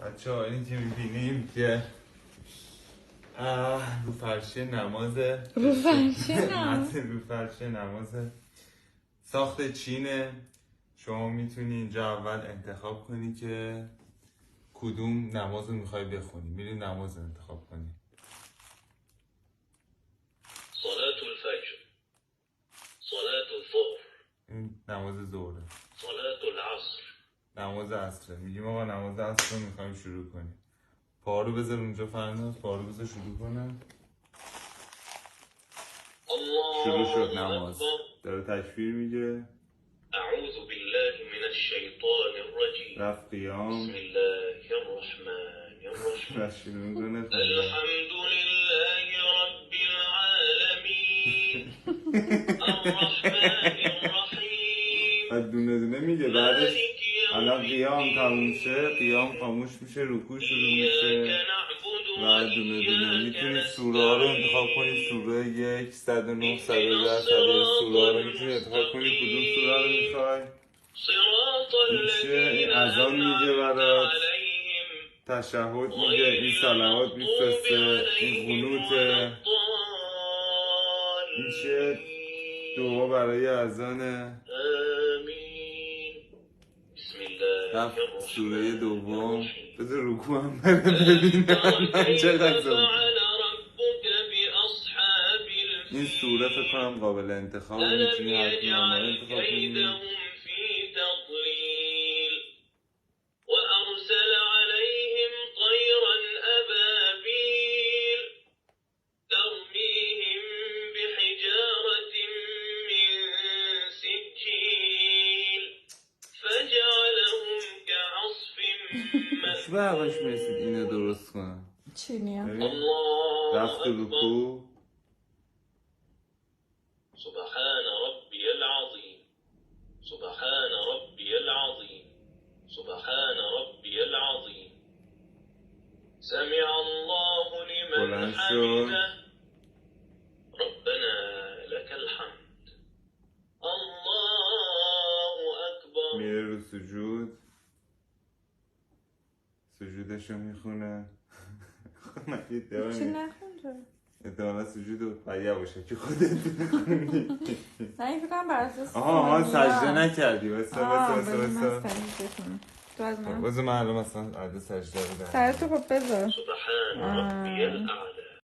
بچه ها اینی که میبینیم که رو فرشه نمازه رو فرشه نمازه ساخت چینه. شما میتونی اینجا اول انتخاب کنی که کدوم نماز رو میخوای بخونی. میری نماز رو انتخاب کنی. صلاة الفجر، صلاة الظهر، این نماز ظهره. صلاة العصر، نماز عصره. میگیم آقا نماز عصر رو میخوایم شروع کنیم. پارو بذار اونجا فرناز، پارو بذار شروع کنم. شروع شد نماز. داره تکبیر میگه. اعوذ بالله من الشیطان الرجیم. رفت قیام. بسم الله الرحمن الرحیم. و شروع میکنه. الحمد لله رب العالمین الرحمن الرحیم. و دونه دونه میگه. بعدش الان قیام تموم شه، قیام خاموش میشه، رکوع شروع میشه و دونه دونه میتونی سوره ها رو انتخاب کنی. سوره 1 109 110 سوره ها رو میتونی انتخاب کنی کدوم سوره رو میخوای. این اذان میگه برات، تشهد میگه، این صلوات میفرسته، این قنوته، این چه دعا برای اذانه. رفت سوره دوم. بذار رکوع هم بره ببینم من چقدر. این سوره فکر کنم قابل انتخاب، میتونی حتمی آنها انتخاب کنی. وأرسل عليهم طيرا أبابيل ترميهم بحجارة من سجيل فجعلهم كعصف چه به هواش میرسید اینو درست کنم. چینی هم رفت رکوع. سبحان ربي العظيم سبحان ربي العظيم سبحان ربي العظيم سمع الله لمن حمده ربنا لك الحمد الله أكبر. میره رو سجود، سجودشو میخونه. چی نخونده؟ احتمالا سجود رو بریه باشه که خودت میخونی. نه این فکرم بر اساس آها سجده نکردی. بسا تو از من بازه من الان مثلا عرض سجده رو سرتو خب بذار. سبحان ربي الأعلى